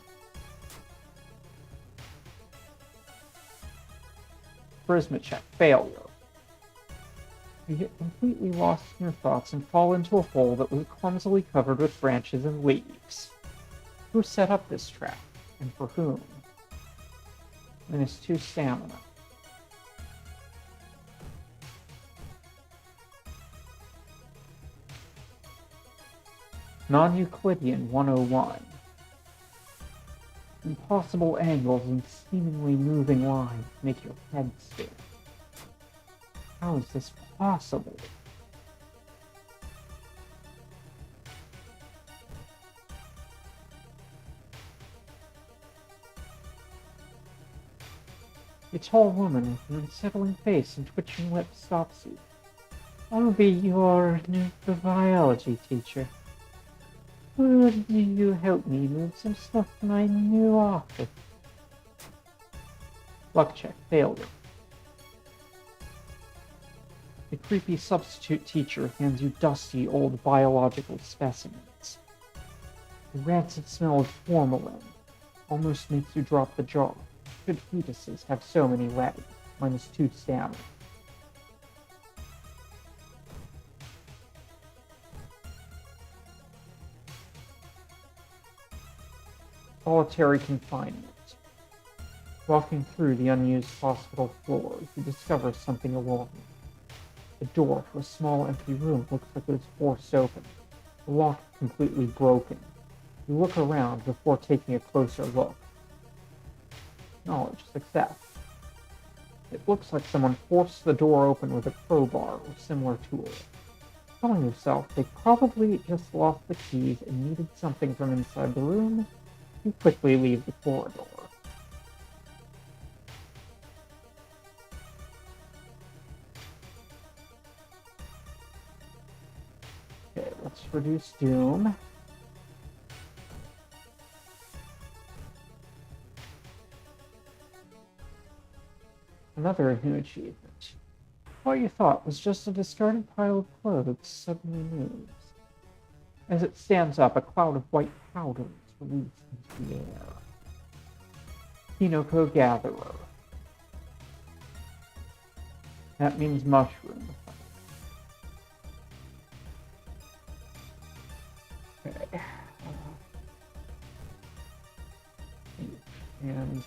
Charisma check. Failure. You get completely lost in your thoughts and fall into a hole that was clumsily covered with branches and leaves. Who set up this trap, and for whom? -2 stamina. Non-Euclidean 101. Impossible angles and seemingly moving lines make your head spin. How is this possible? A tall woman with an unsettling face and twitching lips stops you. I'll be your new biology teacher. Would you help me move some stuff to my new office? Luck check, failure. The creepy substitute teacher hands you dusty old biological specimens. The rancid smell of formalin almost makes you drop the jaw. Should fetuses have so many legs? -2 stamina. Solitary confinement. Walking through the unused hospital floor, you discover something alarming. The door to a small empty room looks like it was forced open. The lock is completely broken. You look around before taking a closer look. Knowledge success. It looks like someone forced the door open with a crowbar or similar tool. Telling yourself they probably just lost the keys and needed something from inside the room, you quickly leave the corridor. Okay, let's reduce doom. Another new achievement. What you thought was just a discarded pile of clothes suddenly moves. As it stands up, a cloud of white powder is released into the air. Kinoko Gatherer. That means mushroom. Okay. And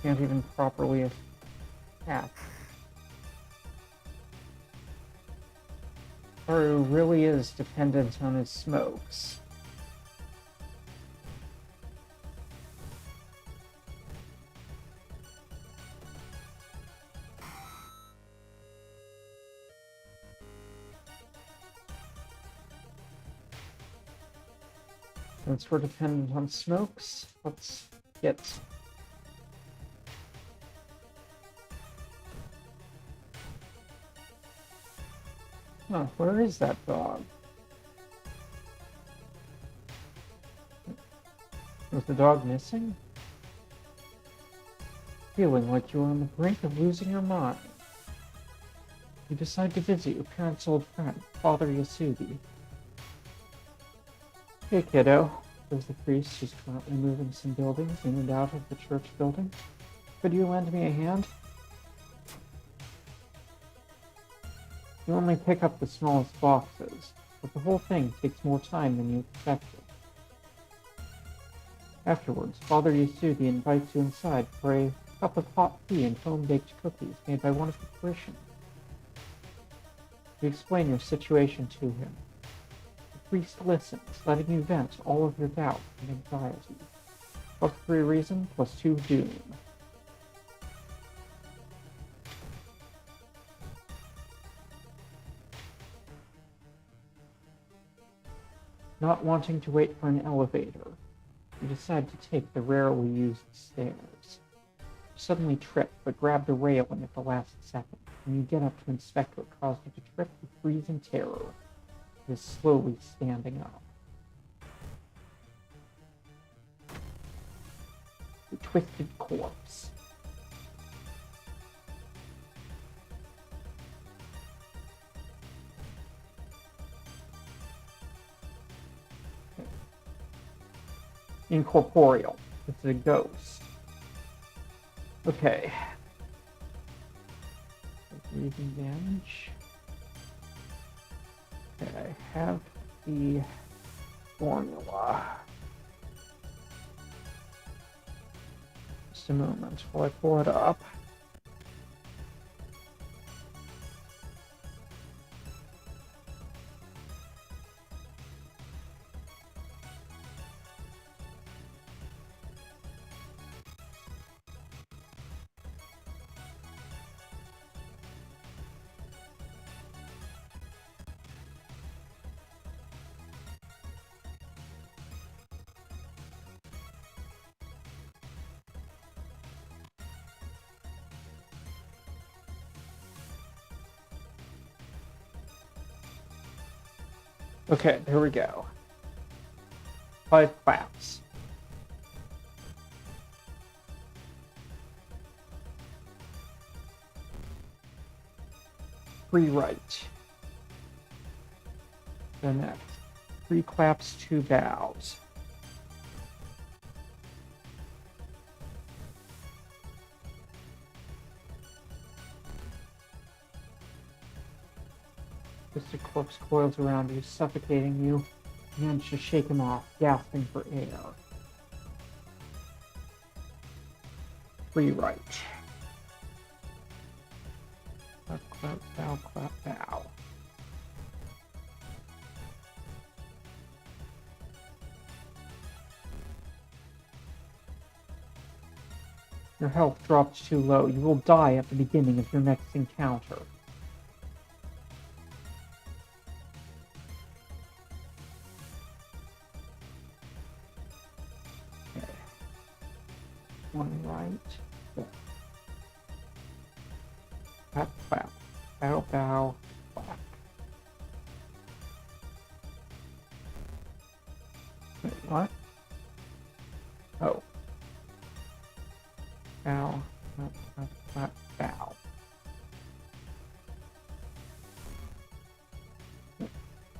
can't even properly attack. Haru really is dependent on his smokes. Since we're dependent on smokes, let's get oh, where is that dog? Was the dog missing? Feeling like you're on the brink of losing your mind. You decide to visit your parents' old friend, Father Yasugi. Hey kiddo, says the priest who's currently moving some buildings in and out of the church building. Could you lend me a hand? You only pick up the smallest boxes, but the whole thing takes more time than you expected. Afterwards, Father Yasugi invites you inside for a cup of hot tea and home-baked cookies made by one of the parishioners. You explain your situation to him. The priest listens, letting you vent all of your doubt and anxiety. +3 reason, +2 doom. Not wanting to wait for an elevator, you decide to take the rarely used stairs. You suddenly trip, but grab the railing at the last second. When you get up to inspect what caused you to trip, you freeze in terror. It is slowly standing up. The twisted corpse. Incorporeal. It's a ghost. Okay. Breathing damage. Okay, I have the formula. Just a moment while I pull it up. Okay, there we go. 5 claps. Free right. The next. 3 claps, 2 bows. Twisted corpse coils around you, suffocating you. You manage to shake him off, gasping for air. Free right. Clap, clap, bow, clap, bow. Your health drops too low. You will die at the beginning of your next encounter. Okay. 1 right. Clap, clap. Bow, bow, clap. Wait, what? Oh. Bow, clap, clap, clap, bow. Wait,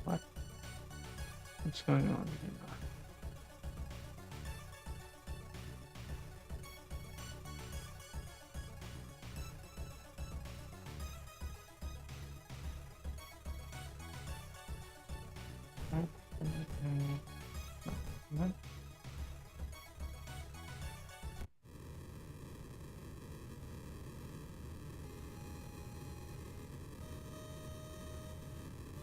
what? What's going on here?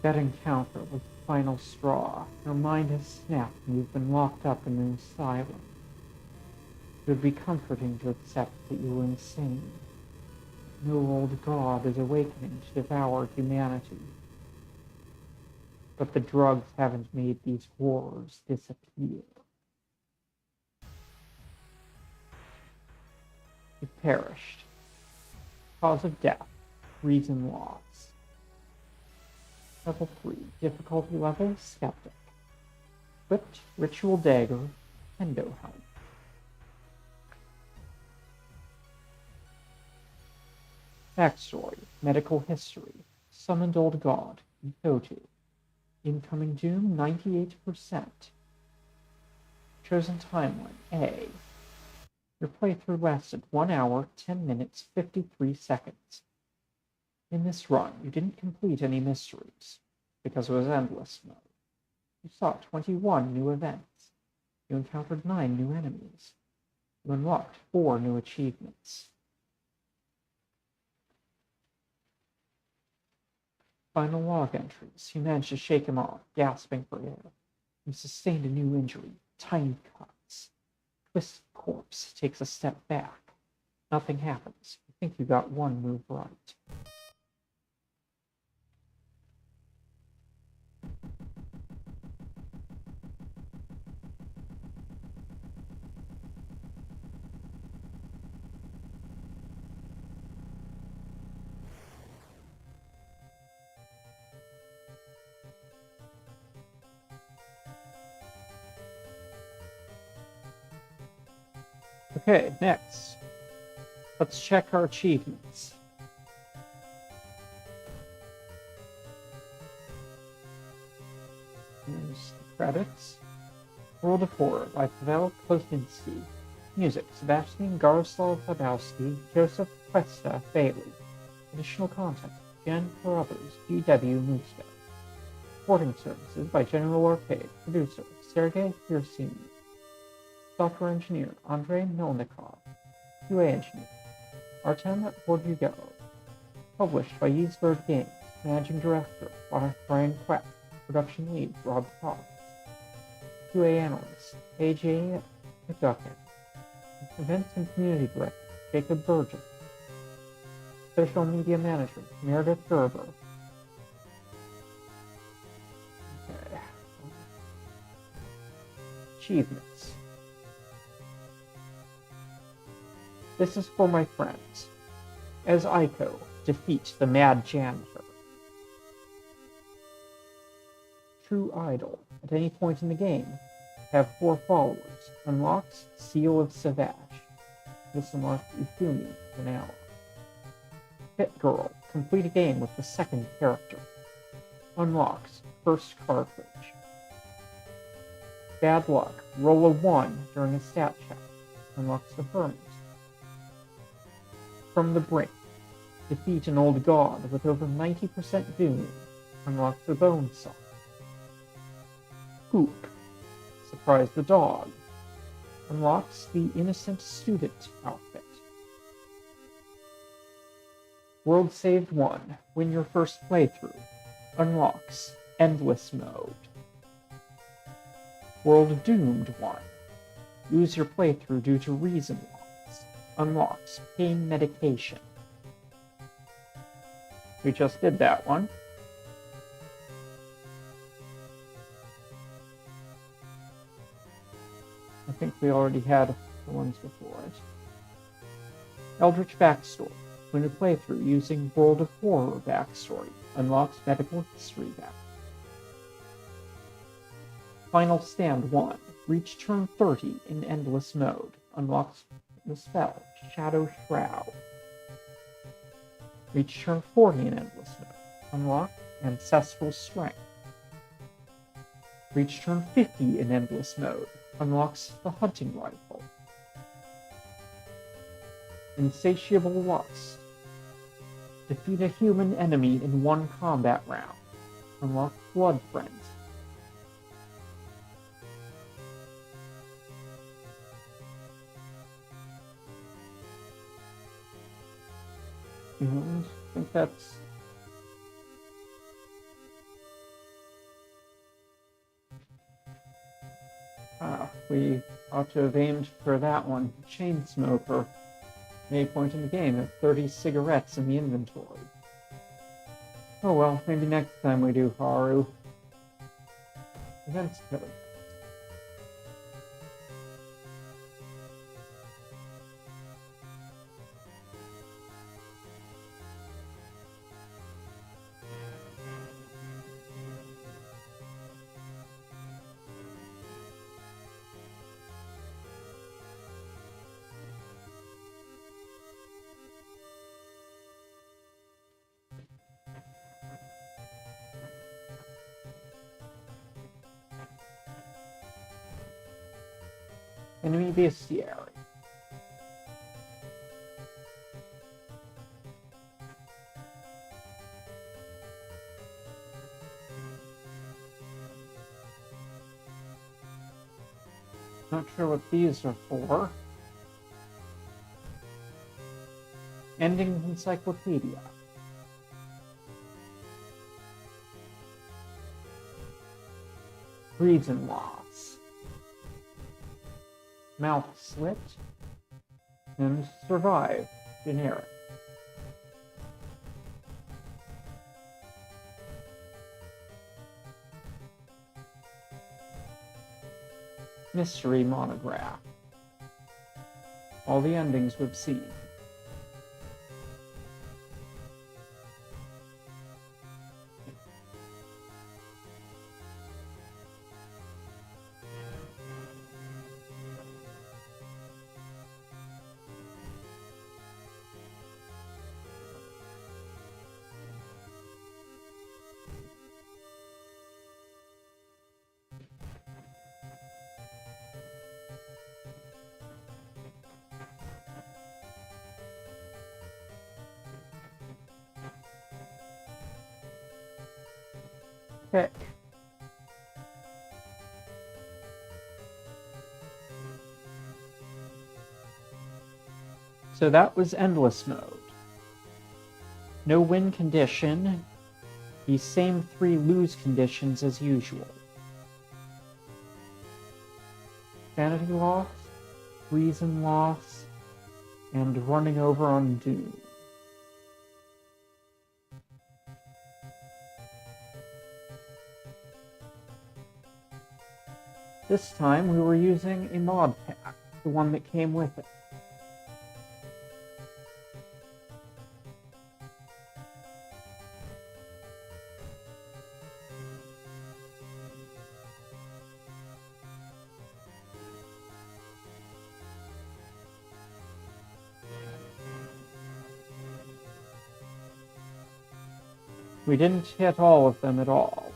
That encounter was the final straw. Your mind has snapped and you've been locked up in an asylum. It would be comforting to accept that you were insane. No old god is awakening to devour humanity. But the drugs haven't made these horrors disappear. You perished. Cause of death, reason lost. Level 3, difficulty level, skeptic. Equipped, ritual dagger, endo helm. Backstory, medical history, summoned old god, Kotu. Incoming doom, 98%. Chosen timeline, A. Your playthrough lasted 1 hour, 10 minutes, 53 seconds. In this run, you didn't complete any mysteries, because it was endless mode. You saw 21 new events. You encountered 9 new enemies. You unlocked 4 new achievements. Final log entries. You managed to shake him off, gasping for air. You sustained a new injury, tiny cuts. Twisted corpse takes a step back. Nothing happens. You think you got 1 move right. Okay, next. Let's check our achievements. Here's the credits. World of Horror by Pavel Kozminski. Music, Sebastian Garoslav Zabowski, Joseph Cuesta Bailey. Additional content, Jen Carruthers, G.W. Musto. Supporting services by General Arcade. Producer, Sergei Kirsin. Software engineer, Andrei Melnikov. QA engineer, Artem Bordugo. Published by Yeasbird Games. Managing director, Brian Quack. Production lead, Rob Cox. QA analyst, AJ McDuckin. Events and community director, Jacob Burgess. Social media manager, Meredith Gerber. Okay. Achievements. This is for my friends. As Aiko, defeat the mad janitor. true idol. At any point in the game, have 4 followers. Unlocks Seal of Savage. This unlocks Ifumi, an ally. Pit Girl. Complete a game with the second character. Unlocks First Cartridge. Bad Luck. Roll a 1 during a stat check. Unlocks the Hermit. From the Brink. Defeat an old god with over 90% doom. Unlocks the Bone Saw. Hoop. Surprise the Dog. Unlocks the Innocent Student outfit. World Saved 1. Win your first playthrough. Unlocks Endless Mode. World Doomed 1. Lose your playthrough due to reason loss. Unlocks Pain Medication. We just did that one. I think we already had the ones before it. Eldritch Backstory. Win a playthrough using World of Horror Backstory. Unlocks Medical History Back. Final Stand 1. Reach turn 30 in Endless Mode. Unlocks the spell Shadow Shroud. Reach turn 40 in Endless Mode. Unlock Ancestral Strength. Reach turn 50 in Endless Mode. Unlocks the Hunting Rifle. Insatiable Lust. Defeat a human enemy in 1 combat round. Unlock Blood Frenzy. And I think that's... we ought to have aimed for that one. Chain Smoker. At any point in the game, have 30 cigarettes in the inventory. Oh well, maybe next time we do Haru. Events code. Enemy Bestiary. Not sure what these are for. Endings Encyclopedia. Reason Loss. Mouth Slit. And Survive. Generic. Mystery Monograph. All the endings we've seen. Okay. So that was Endless Mode. No win condition. The same 3 lose conditions as usual. Sanity loss, reason loss, and running over on Doom. This time we were using a mod pack, the one that came with it. We didn't hit all of them at all.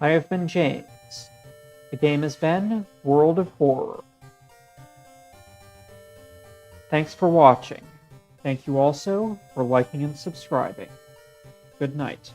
I have been James. The game has been World of Horror. Thanks for watching. Thank you also for liking and subscribing. Good night.